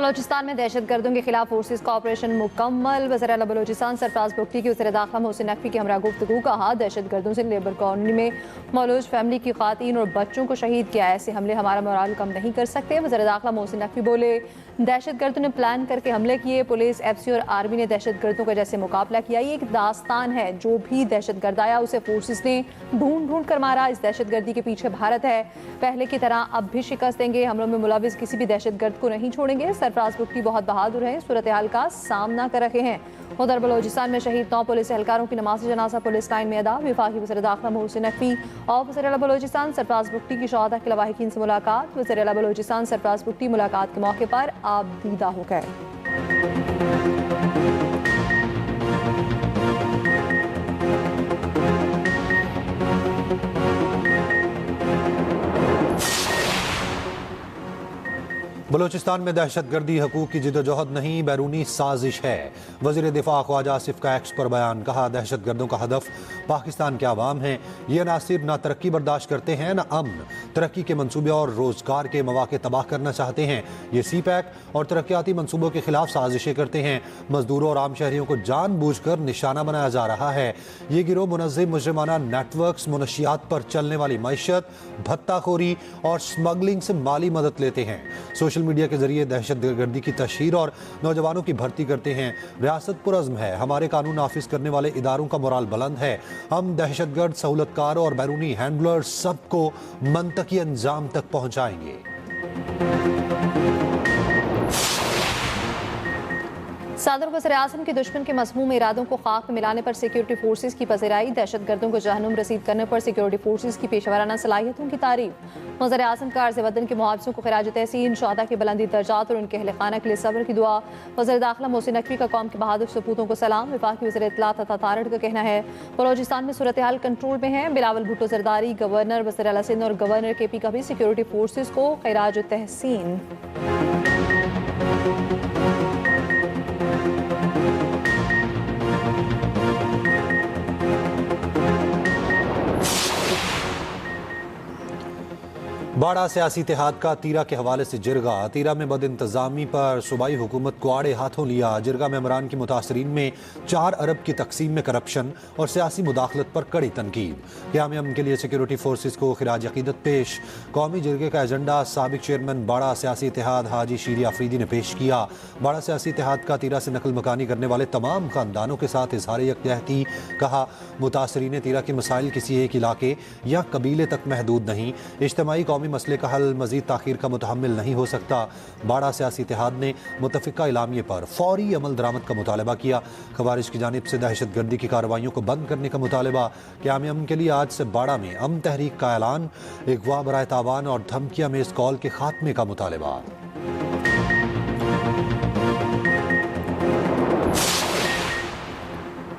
बलोचिस्तान में दहशतगर्दों के खिलाफ फोर्सेज का ऑपरेशन मुकम्मल। वज़ीर आला बलोचिस्तान सरफराज बुगटी की वज़ीर दाखिला मोहसिन नकवी की हमरा गुफ्तगू। कहा, दहशतगर्दों से लेबर कॉलोनी में मौलूज फैमिली की खातीन और बच्चों को शहीद किया। ऐसे हमले हमारा मोराल कम नहीं कर सकते। वज़ीर दाखिला मोहसिन नकवी बोले, दहशतगर्दों ने प्लान करके हमले किए। पुलिस, FC और आर्मी ने दहशतगर्दों का जैसे मुकाबला किया। ये एक दास्तान है। जो भी दहशतगर्द आया उसे फोर्सेज ने ढूंढ कर मारा। इस दहशतगर्दी के पीछे भारत है। पहले की तरह अब भी शिकस्त देंगे। हमलों में मुलविस किसी भी दहशतगर्द को नहीं छोड़ेंगे। सरफराज बुगटी बहुत बहादुर हैं, सूरत हाल का सामना कर रहे हैं। उधर बलोचिस्तान में शहीद 9 पुलिस एहलकारों की नमाज जनाजा पुलिस लाइन में अदा। विफाकी वज़ीर दाखिला मोहसिन नकवी और वज़ीर आला बलोचिस्तान सरफराज बुगटी की शहादा के लवाहिकीन से मुलाकात। वज़ीर आला बलोचिस्तान सरफराज बुगटी मुलाकात के मौके पर आबदीदा हो गए। बलोचिस्तान में दहशतगर्दी हकूक की जिदोजहद नहीं, बैरूनी साजिश है। वज़ीर दिफा ख्वाजा आसिफ का एक्स पर बयान। कहा, दहशतगर्दों का हदफ पाकिस्तान के अवाम है। ये ना सिर्फ ना तरक्की बर्दाश्त करते हैं, ना अमन तरक्की के मनसूबे और रोजगार के मौके तबाह करना चाहते हैं। ये CPEC और तरक्याती मनसूबों के खिलाफ साजिशें करते हैं। मजदूरों और आम शहरियों को जानबूझकर निशाना बनाया जा रहा है। ये गिरोह मुनज़्ज़म मुजरिमाना नेटवर्क्स, मुनशियात पर चलने वाली मैशत, भत्ताखोरी और स्मगलिंग से माली मदद लेते हैं। सोशल मीडिया के जरिए दहशतगर्दी की तशहीर और नौजवानों की भर्ती करते हैं। रियासत पुरज़्म है। हमारे कानून नाफिज करने वाले इदारों का मोराल बुलंद है। हम दहशतगर्द, सहूलतकारों और बैरूनी हैंडलर्स सबको मंतकी अंजाम तक पहुंचाएंगे। सदर वज़ीर आज़म के दुश्मन के मज़मूम इरादों को खाक में मिलाने पर सिक्योरिटी फोर्सेज की पज़ीराई। दहशतगर्दों को जहन्नुम रसीद करने पर सिक्योरिटी फोर्सेज की पेशेवराना सलाहियतों की तारीफ। वज़ीर आज़म का अर्ज़ वतन के मुआवज़ों को खिराज तहसीन, शहादा के बुलंदी दर्जात और उनके अहल खाना के लिए सब्र की दुआ। वज़ीर दाखिला मोहसिन नकवी का कौम के बहादुर सपूतों को सलाम। विफाकी वज़ीर इत्तला तथा तारड़ का कहना है, बलोचिस्तान में सूरत हाल कंट्रोल में है। बिलावल भुट्टो जरदारी, गवर्नर वज़ीर आला सिंध और गवर्नर KP का भी सिक्योरिटी फोर्सेज को खिराज तहसीन। बाड़ा सियासी इत्तेहाद का तीरा के हवाले से जिरगा। तीरा में बद इंतजामी पर सूबाई हुकूमत को आड़े हाथों लिया। जिरगा मेमरान की मुतासरीन में 4 अरब की तकसीम में करप्शन और सियासी मुदाखलत पर कड़ी तनकीद। क़याम अमन के लिए सिक्योरिटी फोर्सेज को खिराज अकीदत पेश। कौमी जिरगे का एजेंडा साबिक चेयरमैन बाड़ा सियासी इत्तेहाद हाजी शीरी आफरीदी ने पेश किया। बाड़ा सियासी इत्तेहाद का तीरा से नकल मकानी करने वाले तमाम खानदानों के साथ इजहार यकजहती। कहा, मुतासरीन तीरा के मसाइल किसी एक इलाके या कबीले तक महदूद नहीं। इज्तिमाई कौमी मसले का हल मजीद ताखीर का मुतहम्मिल नहीं हो सकता। बाड़ा सियासी इत्तेहाद ने मुतफ़िका इलामिये पर फौरी अमल दरामद का मुतालबा किया। खवारिज की जानिब से दहशतगर्दी की कार्रवाइयों को बंद करने का मुतालबा। क़याम अमन के लिए आज से बाड़ा में अमन तहरीक का ऐलान। अगवा बराए तावान और धमकियां में इस कॉल के खात्मे का मुतालबा।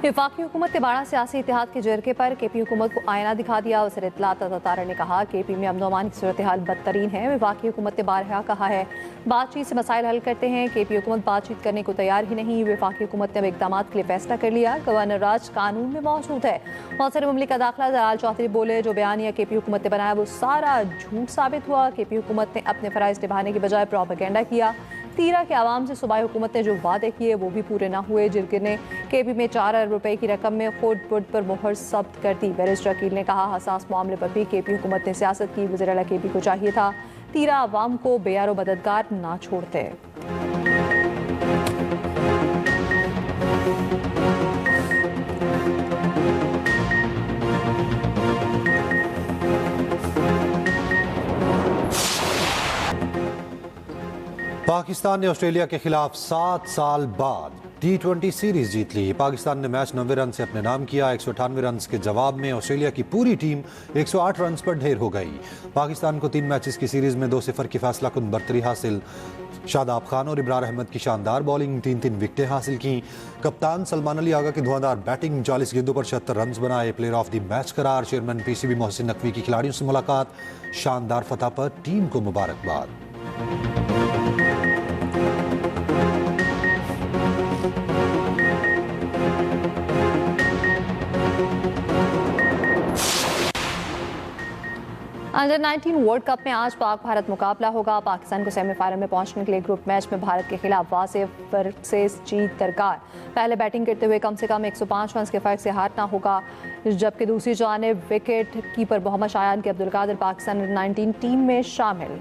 वफाकी हुकूमत ने बाड़ा सियासी इत्तेहाद के जरके पर KP हुकूमत को आईना दिखा दिया। वज़ीर इत्तला तथा तारड़ ने कहा, KP में अमन अमान की सूरत हाल बदतरीन है। वफाकी हुकूमत ने बारहा कहा है, बातचीत से मसाइल हल करते हैं। KP हुकूमत बातचीत करने को तैयार ही नहीं। वफाकी हुकूमत ने अब इक़दाम के लिए फैसला कर लिया। गवर्नर राज कानून में मौजूद है। वज़ीर मुमलिकत दाखिला जलाल चौधरी बोले, जो बयानिया KP हुकूमत ने बनाया वो सारा झूठ साबित हुआ। KP हुकूमत ने अपने फ़राइज़ निभाने की बजाय प्रोपेगेंडा किया। तीरा के आवाम से सूबाई हुकूमत ने जो वादे किए वो भी पूरे न हुए। जिरगे ने KP में 4 अरब रुपए की रकम में खुद बुड पर मोहर जब्त कर दी। बैरिस्टर अकील ने कहा, हसास मामले पर भी KP हुकूमत ने सियासत की। वज़ीर आला KP को चाहिए था तीरा आवाम को बेयारो मददगार ना छोड़ते। पाकिस्तान ने ऑस्ट्रेलिया के खिलाफ 7 साल बाद T20 सीरीज जीत ली। पाकिस्तान ने मैच 90 रन से अपने नाम किया। 198 रन के जवाब में ऑस्ट्रेलिया की पूरी टीम 108 रन पर ढेर हो गई। पाकिस्तान को 3 मैचेस की सीरीज में 2-0 की फैसला कुन बरतरी हासिल। शादाब खान और इब्रार अहमद की शानदार बॉलिंग, 3-3 विकेटें हासिल की। कप्तान सलमान अली आगा की धुआंधार बैटिंग, 40 गेंदों पर 76 रन बनाए। प्लेयर ऑफ द मैच करार। चेयरमैन PCB मोहसिन नकवी की खिलाड़ियों से मुलाकात। शानदार फतह पर टीम को मुबारकबाद। अंडर 19 वर्ल्ड कप में आज पाक भारत मुकाबला होगा। पाकिस्तान को सेमीफाइनल में पहुंचने के लिए ग्रुप मैच में भारत के खिलाफ वाज़ेह फर्क से जीत दरकार। पहले बैटिंग करते हुए कम से कम 105 रन के फर्क से हारना होगा, जबकि दूसरी जानिब विकेट कीपर मोहम्मद शायान के अब्दुल कादिर पाकिस्तान अंडर 19 टीम में शामिल।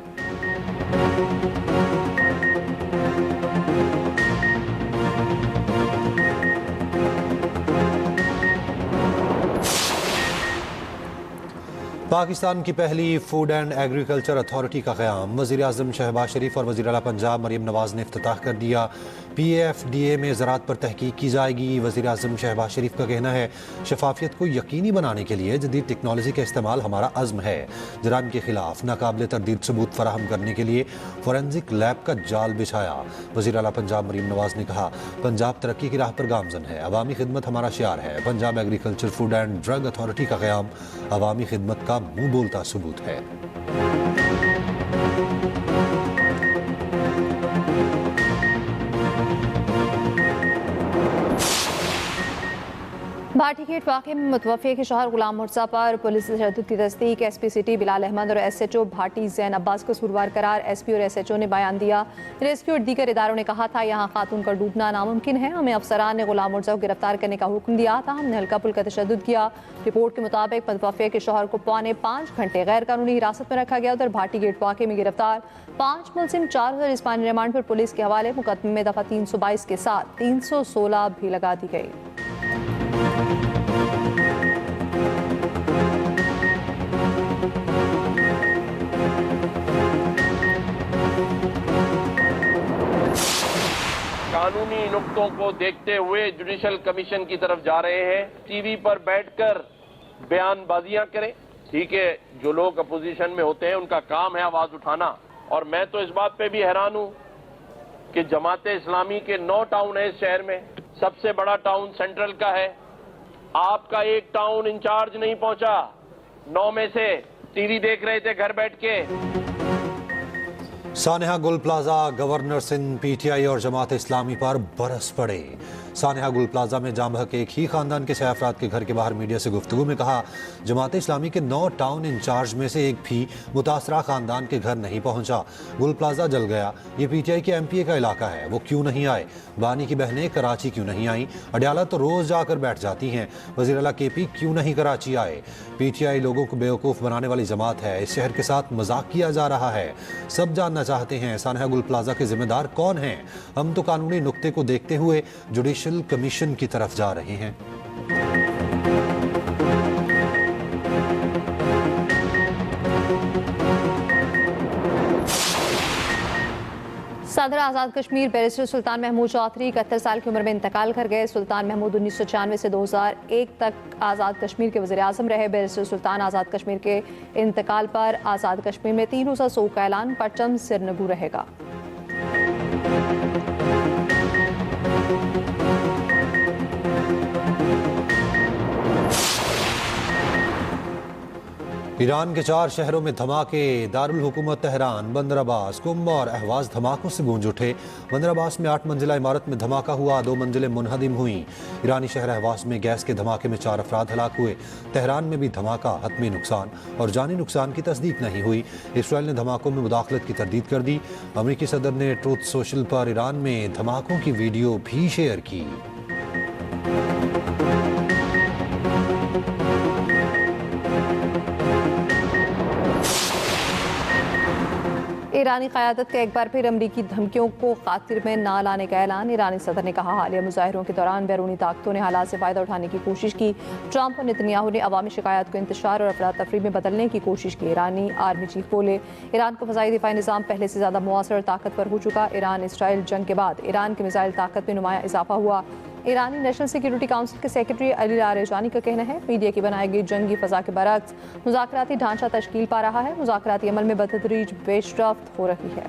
पाकिस्तान की पहली फूड एंड एग्रीकल्चर अथॉरिटी का क़याम। वज़ीर-ए-आज़म शहबाज शरीफ और वज़ीर आला पंजाब मरीम नवाज़ ने इफ्तिताह कर दिया। PAFDA में ज़राअत पर तहकीक की जाएगी। वज़ीर-ए-आज़म शहबाज शरीफ का कहना है, शफाफियत को यकीनी बनाने के लिए जदीद टेक्नोलॉजी का इस्तेमाल हमारा अज़्म है। जराइम के खिलाफ नाकाबिले तरदीद सबूत फराहम करने के लिए फोरेंसिक लैब का जाल बिछाया। वज़ीर आला पंजाब मरीम नवाज़ ने कहा, पंजाब तरक्की की राह पर गामज़न है, अवामी खिदमत हमारा शियार है। Punjab agriculture food and drug authority का क़याम अवामी खिदमत का मुंह बोलता सबूत है। भाटी गेट वाक़े में मुतवफ़े के शौहर गुलाम मुर्जा पर पुलिस तशद्दुद की तस्दीक। SP सिटी बिलाल अहमद और SHO भाटी ज़ैन अब्बास को कसूरवार करार SP और SHO ने बयान दिया। रेस्क्यू और दीगर इदारों ने कहा था, यहाँ खातून का डूबना नामुमकिन है। हमें अफसरान ने गुलाम मुर्जा को गिरफ्तार करने का हुक्म दिया था, हमने हल्का पुल्का तशद्दुद किया। रिपोर्ट के मुताबिक मुतवफ़े के शौहर को 5.25 घंटे गैर कानूनी हिरासत में रखा गया। उधर भाटी गेट वाक़े में गिरफ्तार 5 मुलजिम 4000 जिस्मानी रिमांड पर पुलिस के हवाले। मुकदमे में दफ़ा 322 के साथ 316 भी लगा दी गई। कानूनी नुक्तों को देखते हुए जुडिशल कमीशन की तरफ जा रहे हैं। टीवी पर बैठकर बयानबाजियां करें, ठीक है। जो लोग अपोजिशन में होते हैं उनका काम है आवाज उठाना। और मैं तो इस बात पे भी हैरान हूं कि जमाते इस्लामी के 9 टाउन है इस शहर में, सबसे बड़ा टाउन सेंट्रल का है। आपका एक टाउन इंचार्ज नहीं पहुंचा। 9 में से टीवी देख रहे थे घर बैठ के। सानेहा गुल प्लाजा गवर्नर सिंध PTI और जमात इस्लामी पर बरस पड़े। सानेहा गुल प्लाजा में जाम हक एक ही खानदान के 6 अफराद के घर के बाहर मीडिया से गुफ्तगू में कहा, जमात इस्लामी के 9 टाउन इंचार्ज में से एक भी मुतासरा खानदान के घर नहीं पहुंचा। गुल प्लाजा जल गया, ये PTI के MPA का इलाका है, वो क्यों नहीं आए? बानी की बहनें कराची क्यों नहीं आई? अडयाला तो रोज जाकर बैठ जाती हैं। वज़ीर आला KP क्यों नहीं कराची आए? PTI लोगों को बेवकूफ़ बनाने वाली जमात है। इस शहर के साथ मजाक किया जा रहा है। सब जानना चाहते हैं सानेहा गुल प्लाजा के जिम्मेदार कौन हैं? हम तो कानूनी नुक्ते को देखते हुए जुडिशल कमीशन की तरफ जा रहे हैं। सदर आज़ाद कश्मीर बैरिस्टर सुल्तान महमूद चौधरी 71 साल की उम्र में इंतकाल कर गए। सुल्तान महमूद 1996 से 2001 तक आज़ाद कश्मीर के वज़ीर आज़म रहे। बैरिस्टर सुल्तान आज़ाद कश्मीर के इंतकाल पर आज़ाद कश्मीर में 3 रोज़ा सोग का ऐलान, परचम सिरनगू रहेगा। ईरान के 4 शहरों में धमाके। दारुल हुकूमत तेहरान, बंदर अब्बास, कुम और अहवाज धमाकों से गूंज उठे। बंदर अब्बास में 8 मंजिला इमारत में धमाका हुआ, 2 मंजिलें मुनहदिम हुई। ईरानी शहर अहवाज में गैस के धमाके में 4 अफराद हलाक हुए। तेहरान में भी धमाका, हतमी नुकसान और जानी नुकसान की तस्दीक नहीं हुई। इसराइल ने धमाकों में मुदाखलत की तरदीद कर दी। अमेरिकी सदर ने ट्रूथ सोशल पर ईरान में धमाकों की वीडियो भी शेयर की। ईरानी क़यादत का एक बार फिर अमरीकी धमकियों को खातिर में ना लाने का ऐलान। ईरानी सदर ने कहा, हालिया मुजाहिरों के दौरान बैरूनी ताकतों ने हालात से फ़ायदा उठाने की कोशिश की। ट्रंप और नेतन्याहू ने अवामी शिकायत को इंतशार और अफरा तफरी में बदलने की कोशिश की। ईरानी आर्मी चीफ बोले, ईरान का फ़ज़ाई दिफाई निज़ाम पहले से ज़्यादा मुआसर और ताकतवर हो चुका। ईरान इसराइल जंग के बाद ईरान की मिसाइल ताकत में नुमाया इजाफा हुआ। ईरानी नेशनल सिक्योरिटी काउंसिल के सेक्रेटरी अली लारेजानी का कहना है, मीडिया की बनाई गई जंगी फ़ज़ा के बरक्स मुज़ाकराती ढांचा तश्कील पा रहा है। मुज़ाकराती अमल में बतदरीज पेशरफ्त हो रही है।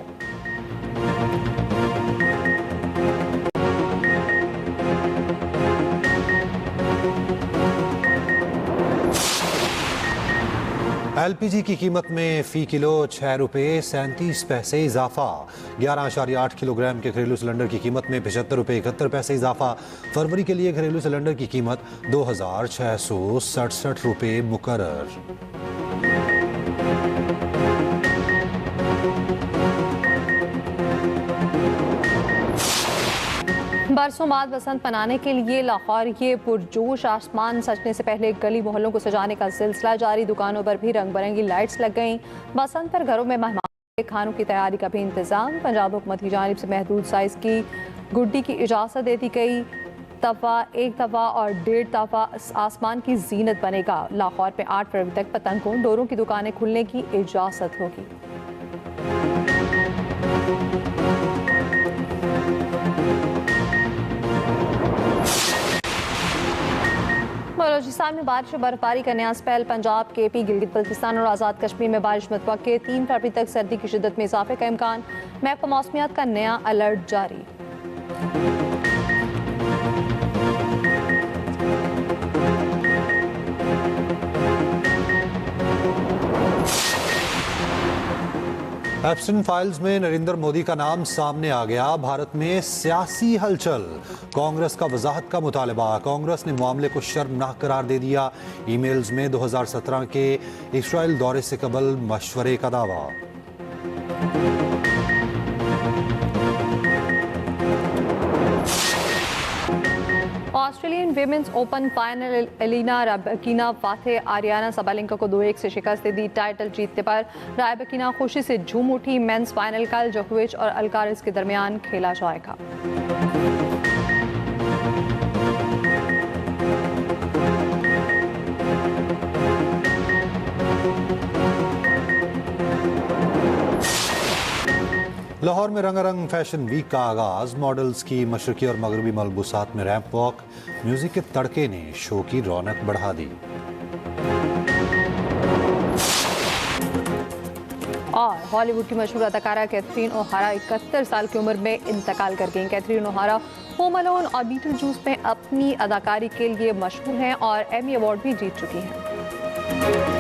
LPG की कीमत में फ़ी किलो 6 रुपये 37 पैसे इजाफा। 11.8 किलोग्राम के घरेलू सिलेंडर की कीमत में 75 रुपये 71 पैसे इजाफा। फरवरी के लिए घरेलू सिलेंडर की कीमत 2667 रुपये मुकर्रर। बरसों बाद बसंत मनाने के लिए लाहौर ये पुरजोश आसमान सजने से पहले गली मोहल्लों को सजाने का सिलसिला जारी। दुकानों पर भी रंग बिरंगी लाइट्स लग गईं। बसंत पर घरों में मेहमान खानों की तैयारी का भी इंतजाम। पंजाब हुकूमत की जानिब से महदूद साइज की गुड्डी की इजाज़त दे दी गई। एक दफ़ा और 1.5 दफ़ा आसमान की जीनत बनेगा। लाहौर में 8 फरवरी तक पतंगों डोरों की दुकानें खुलने की इजाज़त होगी। बलूचिस्तान में बारिश और बर्फबारी का नया स्पेल। पंजाब, केपी, गिलगित बल्तिस्तान और आज़ाद कश्मीर में बारिश मुतवक्के। 3 फरवरी तक सर्दी की शिद्दत में इजाफे का इम्कान। महकमा मौसमियात का नया अलर्ट जारी। एप्स्टीन फाइल्स में नरेंद्र मोदी का नाम सामने आ गया। भारत में सियासी हलचल। कांग्रेस का वजाहत का मुतालबा। कांग्रेस ने मामले को शर्मनाक करार दे दिया। ईमेल्स में 2017 के इस्राइल दौरे से कबल मशवरे का दावा। Australian women's open final Elena Rybakina फातेह आरियाना साबालेंका को 2-1 से शिकस्त दे दी। टाइटल जीतने पर रैबकिना खुशी से झूम उठी। मेंस फाइनल कल जोकोविच और अल्काराज के दरमियान खेला जाएगा। लाहौर में रंगारंग फैशन वीक का आगाज। मॉडल्स की मशरकी और मगरबी मलबूसात में रैंप वॉक। म्यूजिक के तड़के ने शो की रौनक बढ़ा दी। और हॉलीवुड की मशहूर अदाकारा कैथरीन ओहारा 71 साल की उम्र में इंतकाल कर गईं। कैथरीन ओहारा होम अलोन और बीटल जूस में अपनी अदाकारी के लिए मशहूर हैं और एमी अवार्ड भी जीत चुकी हैं।